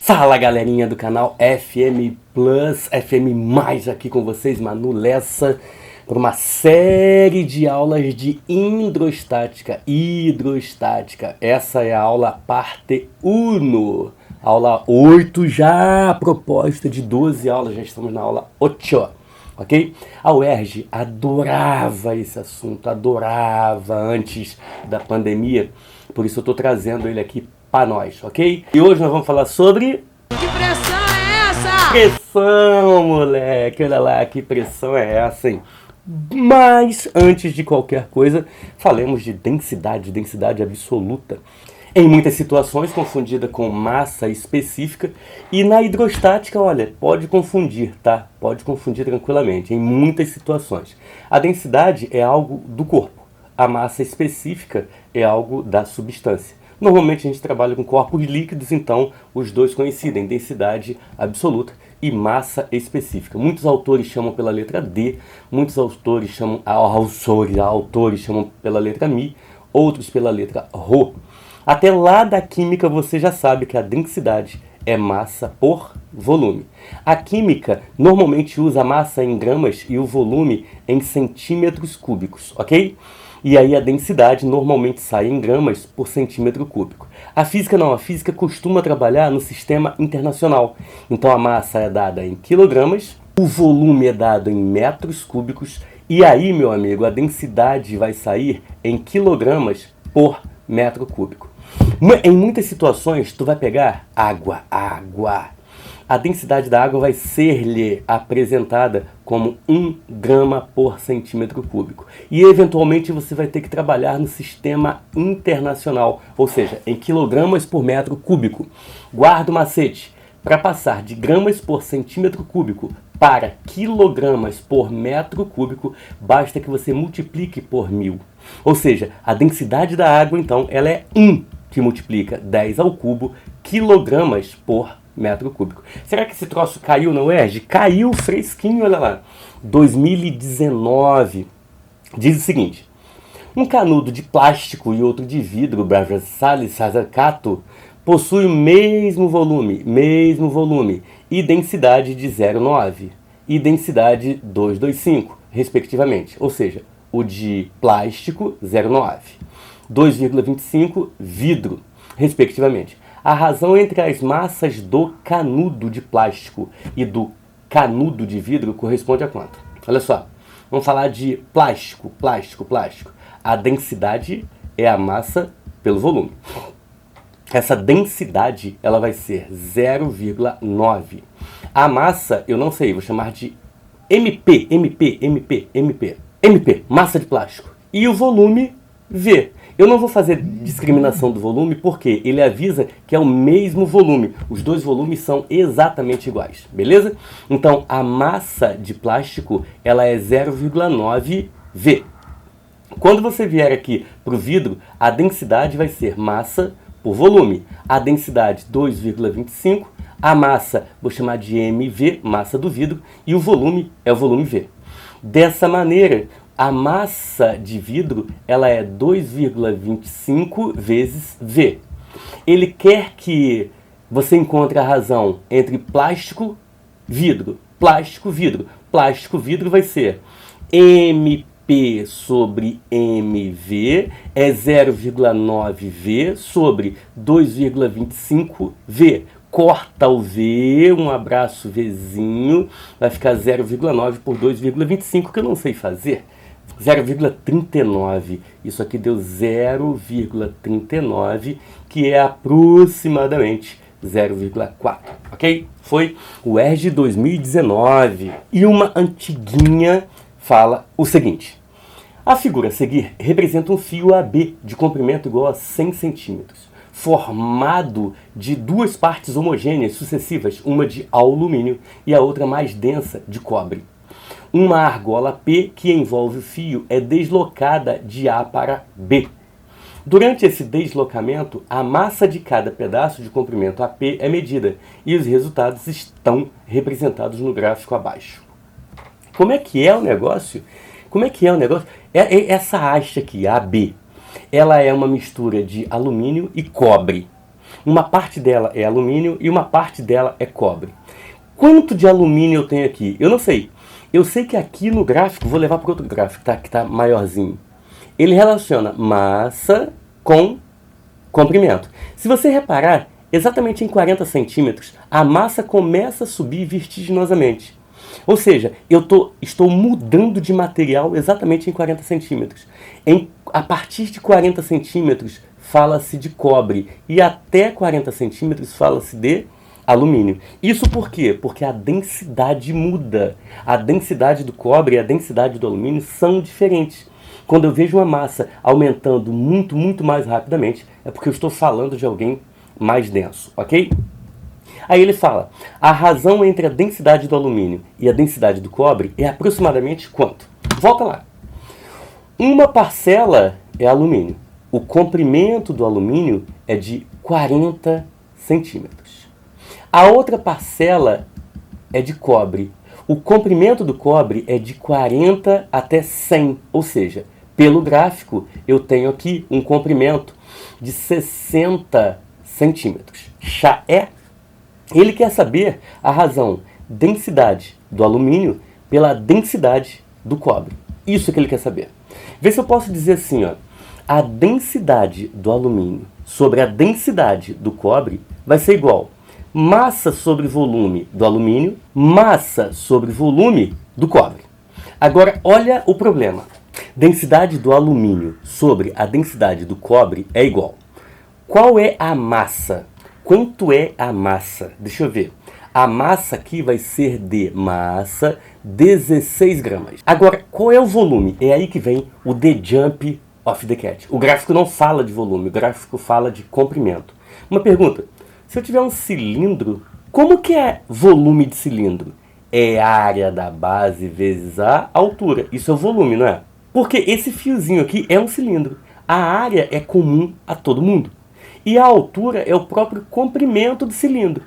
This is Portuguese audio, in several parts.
Fala galerinha do canal FM Plus, FM Mais aqui com vocês, Manu Lessa, para uma série de aulas de hidrostática. Essa é a aula parte 1, aula 8 já, proposta de 12 aulas, já estamos na aula 8, ok? A UERJ adorava esse assunto, adorava antes da pandemia, por isso eu estou trazendo ele aqui para nós, ok? E hoje nós vamos falar sobre... Que pressão é essa? Pressão, moleque! Olha lá, que pressão é essa, hein? Mas, antes de qualquer coisa, falemos de densidade absoluta. Em muitas situações, confundida com massa específica. E na hidrostática, olha, pode confundir, tá? Pode confundir tranquilamente, em muitas situações. A densidade é algo do corpo. A massa específica é algo da substância. Normalmente a gente trabalha com corpos líquidos, então os dois coincidem, densidade absoluta e massa específica. Muitos autores chamam pela letra D, muitos autores chamam pela letra Mi, outros pela letra Rho. Até lá da química você já sabe que a densidade é massa por volume. A química normalmente usa a massa em gramas e o volume em centímetros cúbicos, ok? E aí a densidade normalmente sai em gramas por centímetro cúbico. A física não, a física costuma trabalhar no sistema internacional. Então a massa é dada em quilogramas, o volume é dado em metros cúbicos, e aí, meu amigo, a densidade vai sair em quilogramas por metro cúbico. Em muitas situações, tu vai pegar água. A densidade da água vai ser-lhe apresentada como 1 grama por centímetro cúbico. E eventualmente você vai ter que trabalhar no sistema internacional, ou seja, em quilogramas por metro cúbico. Guarda o macete. Para passar de gramas por centímetro cúbico para quilogramas por metro cúbico, basta que você multiplique por 1000. Ou seja, a densidade da água, então, ela é 1, que multiplica 10 ao cubo, quilogramas por metro cúbico. Será que esse troço caiu na UERJ? Caiu fresquinho, olha lá. 2019 diz o seguinte: um canudo de plástico e outro de vidro, Cato, possui o mesmo volume e densidade de 0,9 e densidade 225, respectivamente. Ou seja, o de plástico 0,9, 2,25 vidro, respectivamente. A razão entre as massas do canudo de plástico e do canudo de vidro corresponde a quanto? Olha só, vamos falar de plástico. A densidade é a massa pelo volume. Essa densidade ela vai ser 0,9. A massa, eu não sei, vou chamar de MP, massa de plástico. E o volume, V. Eu não vou fazer discriminação do volume porque ele avisa que é o mesmo volume. Os dois volumes são exatamente iguais, beleza? Então, a massa de plástico, ela é 0,9 V. Quando você vier aqui para o vidro, a densidade vai ser massa por volume. A densidade 2,25, a massa, vou chamar de MV, massa do vidro, e o volume é o volume V. Dessa maneira, a massa de vidro ela é 2,25 vezes V. Ele quer que você encontre a razão entre plástico, vidro. Plástico, vidro vai ser MP sobre MV é 0,9 V sobre 2,25 V. Corta o V, um abraço Vzinho, vai ficar 0,9 por 2,25, que eu não sei fazer. 0,39, isso aqui deu 0,39, que é aproximadamente 0,4, ok? Foi o UERJ 2019. E uma antiguinha fala o seguinte: a figura a seguir representa um fio AB de comprimento igual a 100 centímetros, formado de duas partes homogêneas sucessivas, uma de alumínio e a outra mais densa de cobre. Uma argola P que envolve o fio é deslocada de A para B. Durante esse deslocamento, a massa de cada pedaço de comprimento AP é medida e os resultados estão representados no gráfico abaixo. Como é que é o negócio? Essa haste aqui, AB, ela é uma mistura de alumínio e cobre. Uma parte dela é alumínio e uma parte dela é cobre. Quanto de alumínio eu tenho aqui? Eu não sei. Eu sei que aqui no gráfico, vou levar para outro gráfico, tá? Que está maiorzinho. Ele relaciona massa com comprimento. Se você reparar, exatamente em 40 centímetros, a massa começa a subir vertiginosamente. Ou seja, estou mudando de material exatamente em 40 centímetros. A partir de 40 centímetros, fala-se de cobre. E até 40 centímetros, fala-se de alumínio. Isso por quê? Porque a densidade muda. A densidade do cobre e a densidade do alumínio são diferentes. Quando eu vejo uma massa aumentando muito, muito mais rapidamente, é porque eu estou falando de alguém mais denso, ok? Aí ele fala, a razão entre a densidade do alumínio e a densidade do cobre é aproximadamente quanto? Volta lá. Uma parcela é alumínio. O comprimento do alumínio é de 40 centímetros. A outra parcela é de cobre. O comprimento do cobre é de 40 até 100, ou seja, pelo gráfico eu tenho aqui um comprimento de 60 centímetros. Já é. Ele quer saber a razão densidade do alumínio pela densidade do cobre. Isso que ele quer saber. Vê se eu posso dizer assim, ó, a densidade do alumínio sobre a densidade do cobre vai ser igual massa sobre volume do alumínio, massa sobre volume do cobre. Agora, olha o problema. Densidade do alumínio sobre a densidade do cobre é igual. Qual é a massa? Quanto é a massa? Deixa eu ver. A massa aqui vai ser de massa 16 gramas. Agora, qual é o volume? É aí que vem o The Jump of the Cat. O gráfico não fala de volume, o gráfico fala de comprimento. Uma pergunta. Se eu tiver um cilindro, como que é volume de cilindro? É a área da base vezes a altura. Isso é o volume, não é? Porque esse fiozinho aqui é um cilindro. A área é comum a todo mundo. E a altura é o próprio comprimento do cilindro.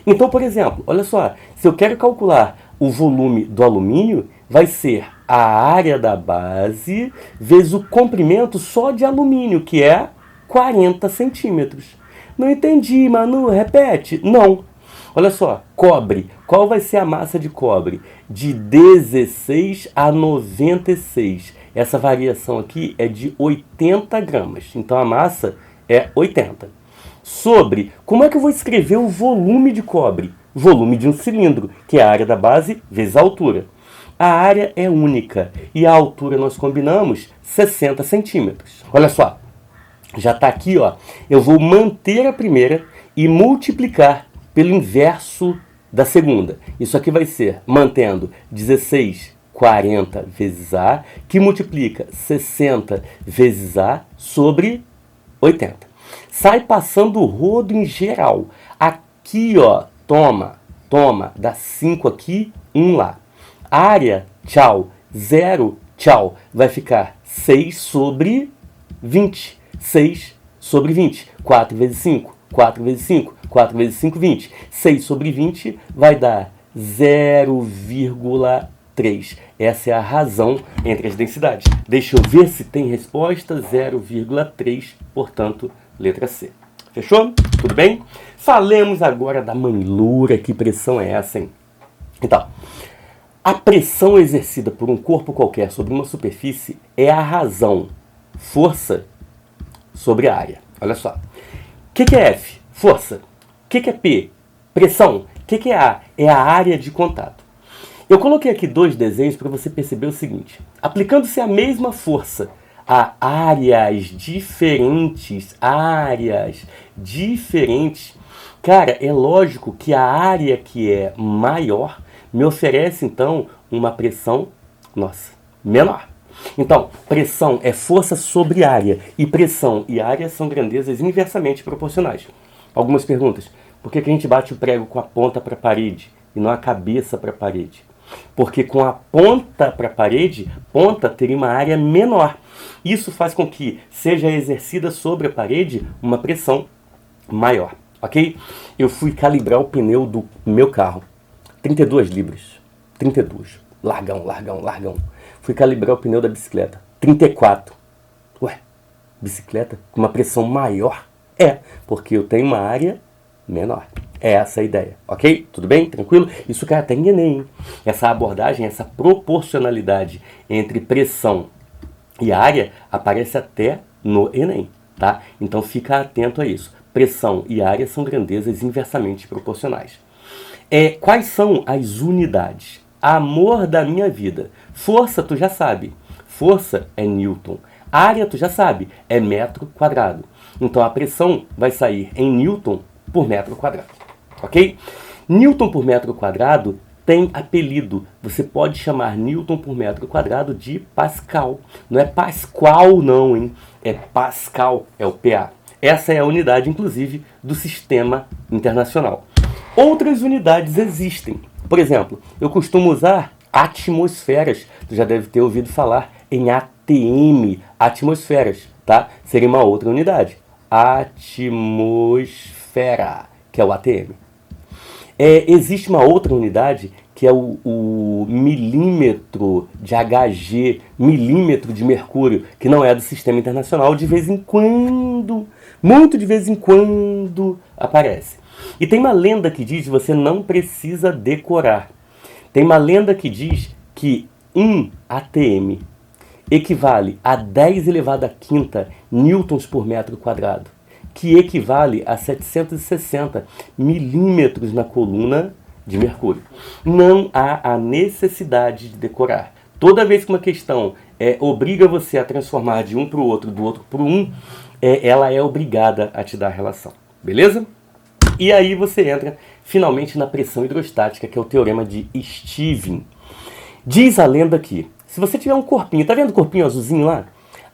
Então, por exemplo, olha só. Se eu quero calcular o volume do alumínio, vai ser a área da base vezes o comprimento só de alumínio, que é 40 centímetros. Não entendi, Manu, repete. Não. Olha só, cobre. Qual vai ser a massa de cobre? De 16 a 96. Essa variação aqui é de 80 gramas. Então a massa é 80. Sobre, como é que eu vou escrever o volume de cobre? Volume de um cilindro, que é a área da base vezes a altura. A área é única e a altura nós combinamos 60 centímetros. Olha só. Já está aqui, ó. Eu vou manter a primeira e multiplicar pelo inverso da segunda. Isso aqui vai ser, mantendo 16, 40 vezes A, que multiplica 60 vezes A sobre 80. Sai passando o rodo em geral. Aqui, ó, toma, dá 5 aqui, 1 lá. Área, tchau, 0, tchau, vai ficar 6 sobre 20. 6 sobre 20. 4 vezes 5. 4 vezes 5. 4 vezes 5, 20. 6 sobre 20 vai dar 0,3. Essa é a razão entre as densidades. Deixa eu ver se tem resposta. 0,3, portanto, letra C. Fechou? Tudo bem? Falemos agora da manlura. Que pressão é essa, hein? Então, a pressão exercida por um corpo qualquer sobre uma superfície é a razão, força, sobre a área. Olha só. O que é F? Força. O que é P? Pressão. O que é A? É a área de contato. Eu coloquei aqui 2 desenhos para você perceber o seguinte. Aplicando-se a mesma força a áreas diferentes, cara, é lógico que a área que é maior me oferece, então, uma pressão, menor. Então, pressão é força sobre área, e pressão e área são grandezas inversamente proporcionais. Algumas perguntas. Por que a gente bate o prego com a ponta para a parede e não a cabeça para a parede? Porque com a ponta para a parede, ponta teria uma área menor. Isso faz com que seja exercida sobre a parede uma pressão maior, ok? Eu fui calibrar o pneu do meu carro. 32 libras. 32. Largão. Fui calibrar o pneu da bicicleta. 34. Ué, bicicleta com uma pressão maior É, porque eu tenho uma área menor. É essa a ideia, ok? Tudo bem? Tranquilo? Isso cai até em Enem, hein? Essa abordagem, essa proporcionalidade entre pressão e área aparece até no Enem, tá? Então fica atento a isso. Pressão e área são grandezas inversamente proporcionais. Quais são as unidades? Amor da minha vida. Força, tu já sabe. Força é Newton. Área, tu já sabe, é metro quadrado. Então a pressão vai sair em Newton por metro quadrado. Ok? Newton por metro quadrado tem apelido. Você pode chamar Newton por metro quadrado de Pascal. Não é Pascal não, hein? É Pascal, é o PA. Essa é a unidade, inclusive, do sistema internacional. Outras unidades existem. Por exemplo, eu costumo usar atmosferas. Tu já deve ter ouvido falar em ATM, atmosferas, tá? Seria uma outra unidade. Atmosfera, que é o ATM. Existe uma outra unidade que é o milímetro de Hg, milímetro de mercúrio, que não é do sistema internacional, de vez em quando, muito de vez em quando aparece. E tem uma lenda que diz que você não precisa decorar. Tem uma lenda que diz que 1 ATM equivale a 10 elevado à quinta newtons por metro quadrado, que equivale a 760 milímetros na coluna de mercúrio. Não há a necessidade de decorar. Toda vez que uma questão obriga você a transformar de um para o outro, do outro para um, ela é obrigada a te dar a relação. Beleza? E aí você entra finalmente na pressão hidrostática, que é o teorema de Stevin. Diz a lenda que, se você tiver um corpinho, tá vendo o corpinho azulzinho lá?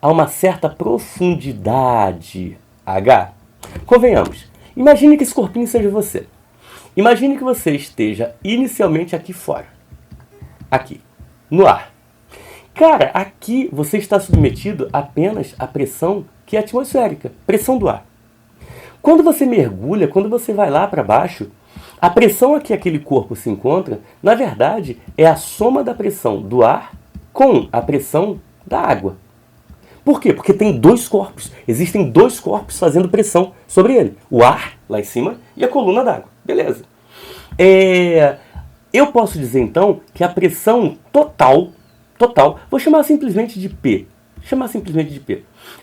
A uma certa profundidade H. Convenhamos, imagine que esse corpinho seja você. Imagine que você esteja inicialmente aqui fora. Aqui, no ar. Cara, aqui você está submetido apenas à pressão que é atmosférica, pressão do ar. Quando você mergulha, quando você vai lá para baixo, a pressão a que aquele corpo se encontra, na verdade, é a soma da pressão do ar com a pressão da água. Por quê? Porque tem dois corpos. Existem dois corpos fazendo pressão sobre ele. O ar, lá em cima, e a coluna d'água. Beleza. Eu posso dizer, então, que a pressão total, vou chamar simplesmente de P.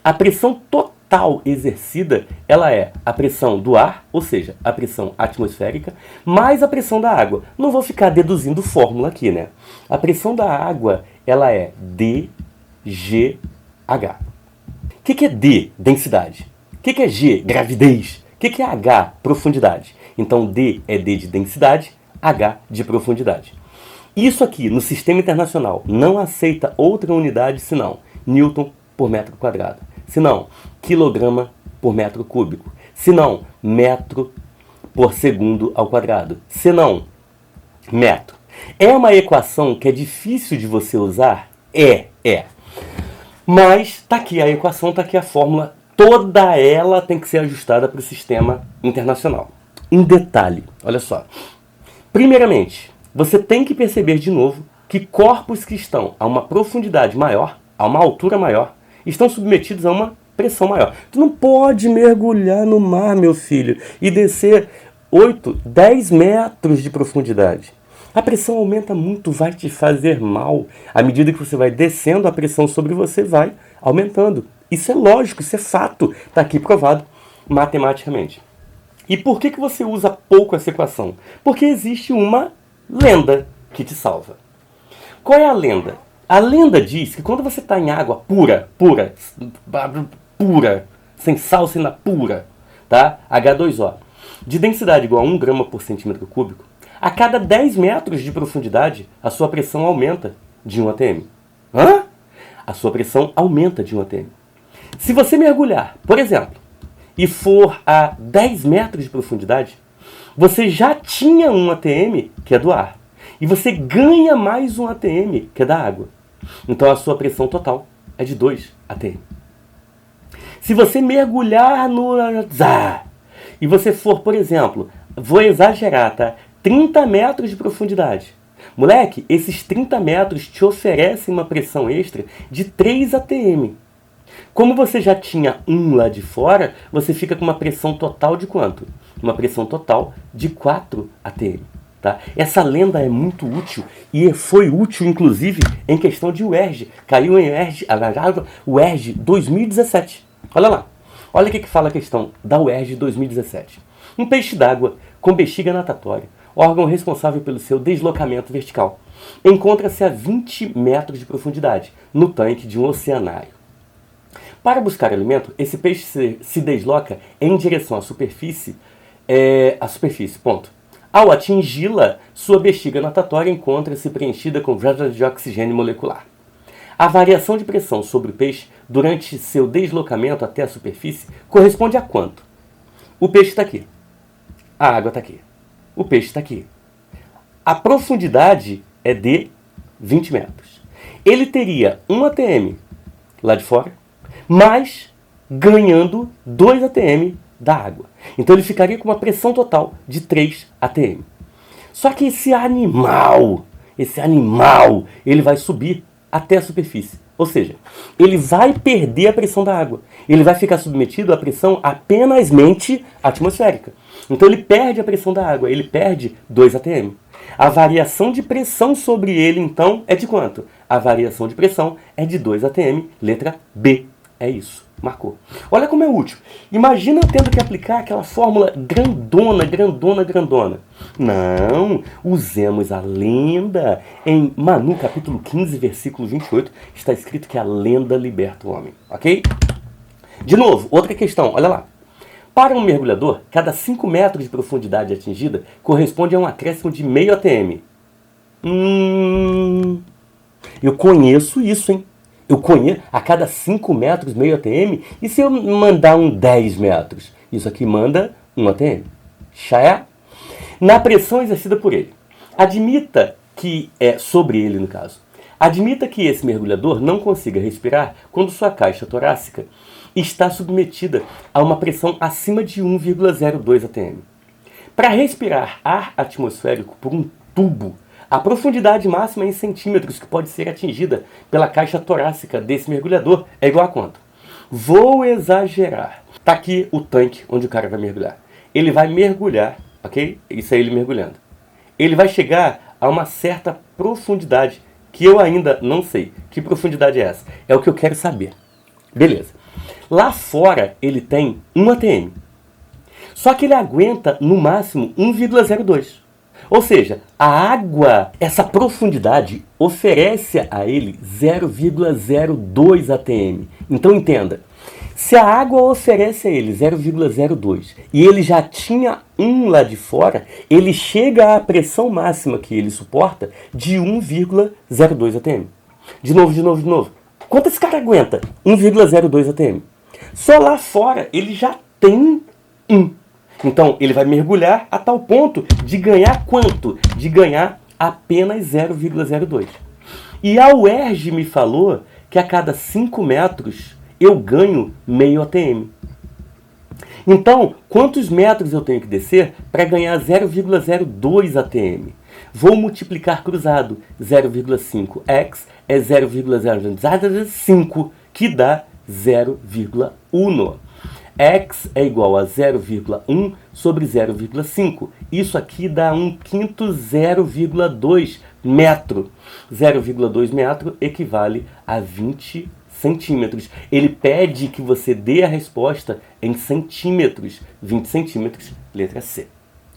A pressão total exercida, ela é a pressão do ar, ou seja, a pressão atmosférica, mais a pressão da água. Não vou ficar deduzindo fórmula aqui, né? A pressão da água, ela é dG H. O que é D? Densidade. O que é G? Gravidez. O que é H? Profundidade. Então D é D de densidade, H de profundidade. Isso aqui, no sistema internacional, não aceita outra unidade senão Newton por metro quadrado, senão quilograma por metro cúbico, senão metro por segundo ao quadrado, senão metro. É uma equação que é difícil de você usar? É. Mas tá aqui a equação, tá aqui a fórmula, toda ela tem que ser ajustada para o sistema internacional. Um detalhe, olha só. Primeiramente, você tem que perceber de novo que corpos que estão a uma profundidade maior, a uma altura maior, estão submetidos a uma pressão maior. Tu não pode mergulhar no mar, meu filho, e descer 8, 10 metros de profundidade. A pressão aumenta muito, vai te fazer mal. À medida que você vai descendo, a pressão sobre você vai aumentando. Isso é lógico, isso é fato. Está aqui provado matematicamente. E por que você usa pouco essa equação? Porque existe uma lenda que te salva. Qual é a lenda? A lenda diz que quando você está em água pura, sem sal, sem nada, pura, tá? H2O, de densidade igual a 1 grama por centímetro cúbico, a cada 10 metros de profundidade, a sua pressão aumenta de 1 atm. Hã? A sua pressão aumenta de 1 atm. Se você mergulhar, por exemplo, e for a 10 metros de profundidade, você já tinha 1 atm, que é do ar. E você ganha mais 1 atm, que é da água. Então a sua pressão total é de 2 atm. Se você mergulhar no... e você for, por exemplo, vou exagerar, tá? 30 metros de profundidade. Moleque, esses 30 metros te oferecem uma pressão extra de 3 atm. Como você já tinha 1 lá de fora, você fica com uma pressão total de quanto? Uma pressão total de 4 atm. Tá? Essa lenda é muito útil e foi útil, inclusive, em questão de UERJ. Caiu em UERJ 2017. Olha lá. Olha o que fala a questão da UERJ 2017. Um peixe d'água com bexiga natatória, órgão responsável pelo seu deslocamento vertical, encontra-se a 20 metros de profundidade, no tanque de um oceanário. Para buscar alimento, esse peixe se desloca em direção à superfície, ponto. Ao atingi-la, sua bexiga natatória encontra-se preenchida com vazas de oxigênio molecular. A variação de pressão sobre o peixe durante seu deslocamento até a superfície corresponde a quanto? O peixe está aqui. A água está aqui. O peixe está aqui. A profundidade é de 20 metros. Ele teria 1 atm lá de fora, mas ganhando 2 atm da água. Então ele ficaria com uma pressão total de 3 atm. Só que esse animal, ele vai subir até a superfície. Ou seja, ele vai perder a pressão da água. Ele vai ficar submetido à pressão apenas atmosférica. Então ele perde a pressão da água, ele perde 2 atm. A variação de pressão sobre ele, então, é de quanto? A variação de pressão é de 2 atm, letra B. É isso, marcou. Olha como é útil. Imagina eu tendo que aplicar aquela fórmula grandona. Não, usemos a lenda. Em Manu, capítulo 15, versículo 28, está escrito que a lenda liberta o homem, ok? De novo, outra questão, olha lá. Para um mergulhador, cada 5 metros de profundidade atingida corresponde a um acréscimo de meio atm. Eu conheço isso, hein? Eu conheço a cada 5 metros, meio atm. E se eu mandar um 10 metros? Isso aqui manda 1 atm. Já é? Na pressão exercida por ele. Admita que sobre ele, no caso. Admita que esse mergulhador não consiga respirar quando sua caixa torácica está submetida a uma pressão acima de 1,02 atm. Para respirar ar atmosférico por um tubo, a profundidade máxima em centímetros que pode ser atingida pela caixa torácica desse mergulhador é igual a quanto? Vou exagerar. Está aqui o tanque onde o cara vai mergulhar. Ele vai mergulhar, ok? Isso é ele mergulhando. Ele vai chegar a uma certa profundidade que eu ainda não sei. Que profundidade é essa? É o que eu quero saber. Beleza. Lá fora ele tem 1 atm. Só que ele aguenta no máximo 1,02. Ou seja, a água, essa profundidade, oferece a ele 0,02 atm. Então entenda, se a água oferece a ele 0,02 e ele já tinha 1 lá de fora, ele chega à pressão máxima que ele suporta de 1,02 atm. De novo. Quanto esse cara aguenta? 1,02 atm. Só lá fora ele já tem 1. Então, ele vai mergulhar a tal ponto de ganhar quanto? De ganhar apenas 0,02. E a UERJ me falou que a cada 5 metros eu ganho meio atm. Então, quantos metros eu tenho que descer para ganhar 0,02 atm? Vou multiplicar cruzado. 0,5x é 0,05, que dá 0,1. X é igual a 0,1 sobre 0,5. Isso aqui dá 1/5 0,2 metro. 0,2 metro equivale a 20 centímetros. Ele pede que você dê a resposta em centímetros. 20 centímetros, letra C.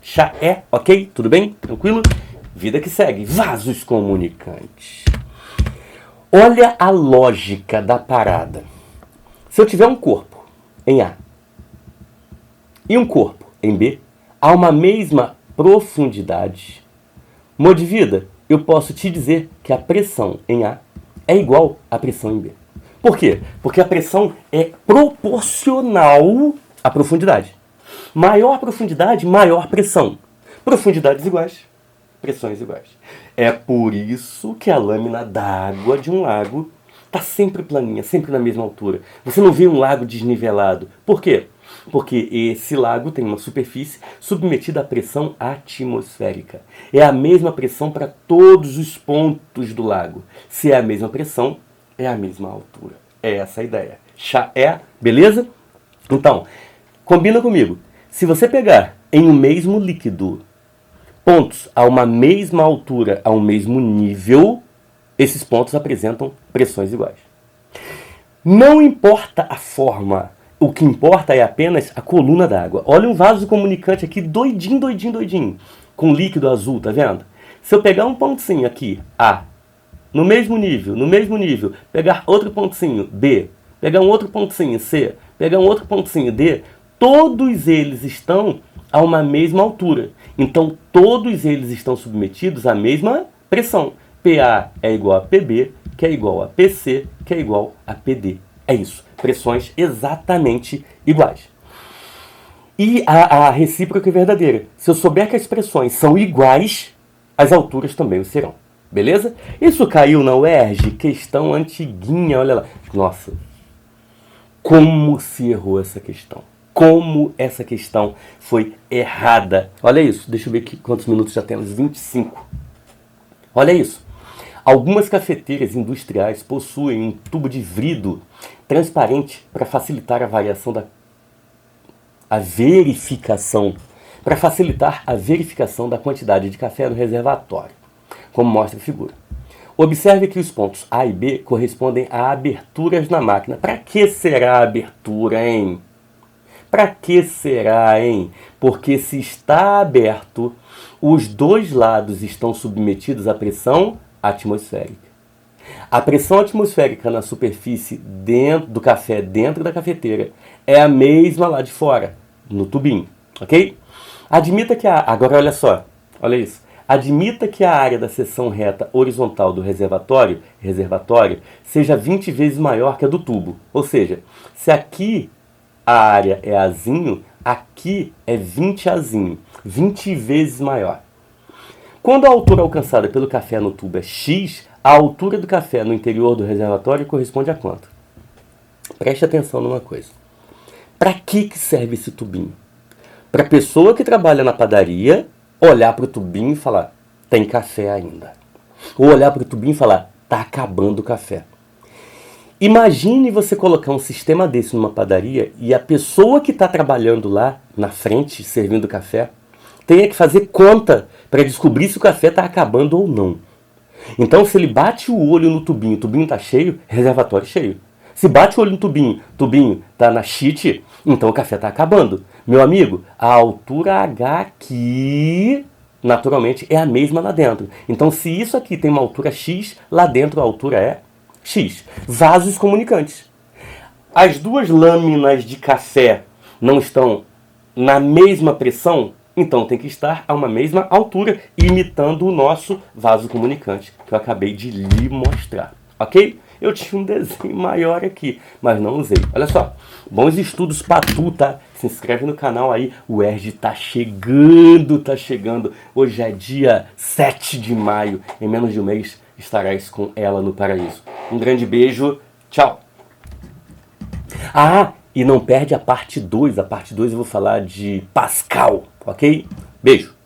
Já é, ok? Tudo bem? Tranquilo? Vida que segue. Vasos comunicantes. Olha a lógica da parada. Se eu tiver um corpo em A e um corpo em B, a uma mesma profundidade, Modivida, eu posso te dizer que a pressão em A é igual à pressão em B. Por quê? Porque a pressão é proporcional à profundidade. Maior profundidade, maior pressão. Profundidades iguais, pressões iguais. É por isso que a lâmina d'água de um lago está sempre planinha, sempre na mesma altura. Você não vê um lago desnivelado. Por quê? Porque esse lago tem uma superfície submetida à pressão atmosférica. É a mesma pressão para todos os pontos do lago. Se é a mesma pressão, é a mesma altura. É essa a ideia. beleza? Então, combina comigo. Se você pegar em um mesmo líquido pontos a uma mesma altura, a um mesmo nível, esses pontos apresentam pressões iguais. Não importa a forma, o que importa é apenas a coluna d'água. Olha um vaso comunicante aqui doidinho, com líquido azul, tá vendo? Se eu pegar um pontinho aqui, A, no mesmo nível, pegar outro pontinho, B, pegar um outro pontinho, C, pegar um outro pontinho, D, todos eles estão a uma mesma altura. Então, todos eles estão submetidos à mesma pressão. PA é igual a PB, que é igual a PC, que é igual a PD. É isso. Pressões exatamente iguais. E a recíproca é verdadeira. Se eu souber que as pressões são iguais, as alturas também o serão. Beleza? Isso caiu na UERJ, questão antiguinha, olha lá. Nossa, como se errou essa questão. Como essa questão foi errada. Olha isso, deixa eu ver aqui quantos minutos já temos. 25. Olha isso. Algumas cafeteiras industriais possuem um tubo de vidro transparente para facilitar a variação para facilitar a verificação da quantidade de café no reservatório, como mostra a figura. Observe que os pontos A e B correspondem a aberturas na máquina. Para que será a abertura, hein? Para que será, hein? Porque se está aberto, os dois lados estão submetidos à pressão atmosférica. A pressão atmosférica na superfície do café dentro da cafeteira é a mesma lá de fora, no tubinho, ok? Admita que agora olha só, olha isso. Admita que a área da seção reta horizontal do reservatório seja 20 vezes maior que a do tubo. Ou seja, se aqui a área é Azinho, aqui é 20 Azinho, 20 vezes maior. Quando a altura alcançada pelo café no tubo é X, a altura do café no interior do reservatório corresponde a quanto? Preste atenção numa coisa. Para que serve esse tubinho? Para a pessoa que trabalha na padaria olhar para o tubinho e falar, tem café ainda. Ou olhar para o tubinho e falar, tá acabando o café. Imagine você colocar um sistema desse numa padaria e a pessoa que está trabalhando lá na frente, servindo café, tenha que fazer conta para descobrir se o café está acabando ou não. Então, se ele bate o olho no tubinho, o tubinho está cheio, reservatório cheio. Se bate o olho no tubinho está na sheet, então o café está acabando. Meu amigo, a altura H aqui, naturalmente, é a mesma lá dentro. Então, se isso aqui tem uma altura X, lá dentro a altura é X. Vasos comunicantes. As duas lâminas de café não estão na mesma pressão, então tem que estar a uma mesma altura, imitando o nosso vaso comunicante, que eu acabei de lhe mostrar. Ok? Eu tinha um desenho maior aqui, mas não usei. Olha só, bons estudos pra tu, tá? Se inscreve no canal aí, o ERJ tá chegando. Hoje é dia 7 de maio, em menos de um mês estarás com ela no paraíso. Um grande beijo, tchau! Ah, e não perde a parte 2, a parte 2 eu vou falar de Pascal, ok? Beijo!